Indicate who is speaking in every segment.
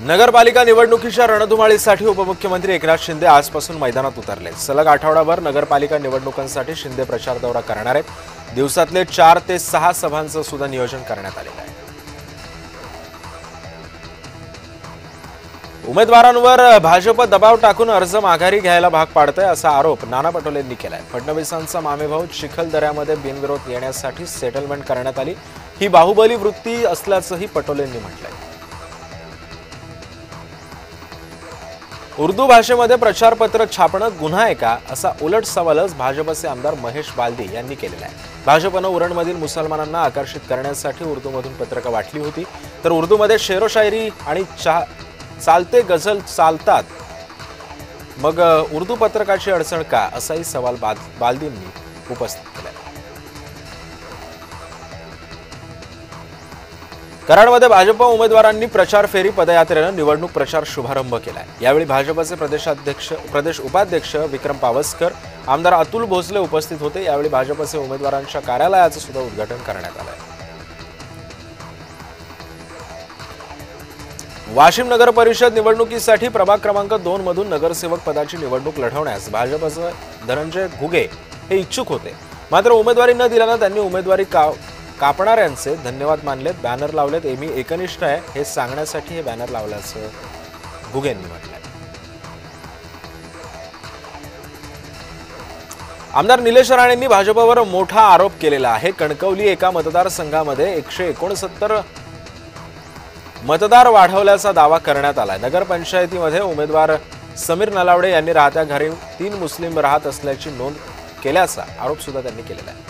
Speaker 1: नगरपालिका निवडणुकीच्या रणधुमाळीसाठी उपमुख्यमंत्री एकनाथ शिंदे आजपासून मैदानात उतरले। सलग आठवडाभर नगरपालिका निवडणुकांसाठी शिंदे प्रचार दौरा करणार आहेत। दिवसातले 4 ते 6 सभांचं सुद्धा नियोजन करण्यात आलेलं आहे। उमेदवारांवर भाजप दबाव टाकून अर्ज माघारी घ्यायला भाग पाडतंय असा आरोप नाना पटोलेंनी केलाय। फडणवीसांचा मामेभाऊ चिखलदऱ्यामध्ये बिनविरोध येण्यासाठी सेटलमेंट करण्यात आली। ही बाहुबली वृत्ती असल्याचंही पटोलेंनी म्हटलंय। उर्दू भाषेमध्ये प्रचारपत्र छापणं गुन्हा आहे का असा उलट सवालच भाजपचे आमदार महेश बालदी यांनी केलेला आहे। भाजपनं उरणमधील मुसलमानांना आकर्षित करण्यासाठी उर्दूमधून पत्रकं वाटली होती, तर उर्दूमध्ये शेरो शायरी आणि चालते गझल चालतात, मग उर्दू पत्रकाची अडचण का असाही सवाल बालदींनी उपस्थित केला। कराडमध्ये भाजप उमेदवारांनी प्रचार फेरी पदयात्रेनं निवडणूक प्रचार शुभारंभ केलाय। यावेळी भाजपचे प्रदेश उपाध्यक्ष विक्रम पावसकर, आमदार अतुल भोसले उपस्थित होते। यावेळी भाजपचे उमेदवारांच्या कार्यालयाचं सुद्धा उद्घाटन करण्यात आलंय। वाशिम नगर परिषद निवडणुकीसाठी प्रभाग क्रमांक 2 मधून नगरसेवक पदाची निवडणूक लढवण्यास भाजपचे धनंजय घुगे हे इच्छुक होते, मात्र उमेदवारी न दिल्यानं त्यांनी उमेदवारी कापणाऱ्यांचे धन्यवाद मानलेत, बॅनर लावलेत। मी एकनिष्ठ आहे हे सांगण्यासाठी हे बॅनर लावल्याचं घुगेंनी म्हटलंय। आमदार निलेश राणेंनी भाजपवर मोठा आरोप केलेला आहे। कणकवली एका मतदारसंघामध्ये 169 मतदार वाढवल्याचा दावा करण्यात आलाय। नगरपंचायतीमध्ये उमेदवार समीर नलावडे यांनी राहत्या घरी 3 मुस्लिम राहत असल्याची नोंद केल्याचा आरोप सुद्धा त्यांनी केलेला आहे।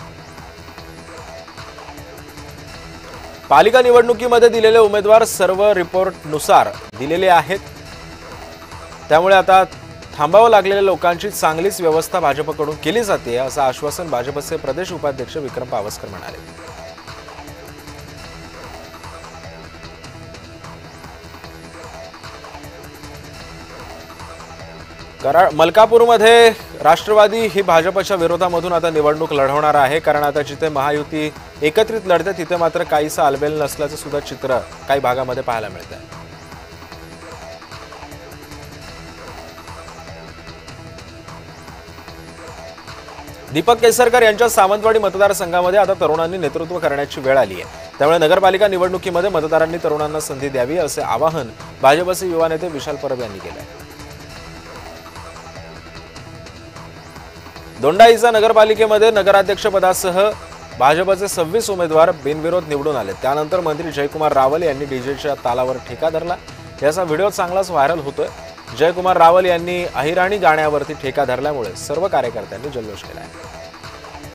Speaker 1: पालिका निवडणुकीमध्ये दिलेले उमेदवार सर्व रिपोर्टनुसार दिलेले आहेत, त्यामुळे आता थांबावं लागलेल्या लोकांची चांगलीच व्यवस्था भाजपकडून केली जाते असं आश्वासन भाजपचे प्रदेश उपाध्यक्ष विक्रम पावसकर म्हणाले। मलकापूरमध्ये राष्ट्रवादी ही भाजपच्या विरोधामधून आता निवडणूक लढवणार आहे, कारण आता जिथे महायुती एकत्रित लढते तिथे मात्र काहीसा आलबेल नसल्याचं सुद्धा चित्र काही भागामध्ये पाहायला मिळत आहे। दीपक केसरकर यांच्या सावंतवाडी मतदारसंघामध्ये आता तरुणांनी नेतृत्व करण्याची वेळ आली आहे, त्यामुळे नगरपालिका निवडणुकीमध्ये मतदारांनी तरुणांना संधी द्यावी असे आवाहन भाजपचे युवा नेते विशाल परब यांनी केले आहे। दोंडाईचा नगरपालिकेमध्ये नगराध्यक्षपदासह भाजपचे 26 उमेदवार बिनविरोध निवडून आले। त्यानंतर मंत्री जयकुमार रावल यांनी डीजेच्या तालावर ठेका धरला। याचा व्हिडिओ चांगलाच व्हायरल होतोय। जयकुमार रावल यांनी अहिराणी गाण्यावरती ठेका धरल्यामुळे सर्व कार्यकर्त्यांनी जल्लोष केला आहे।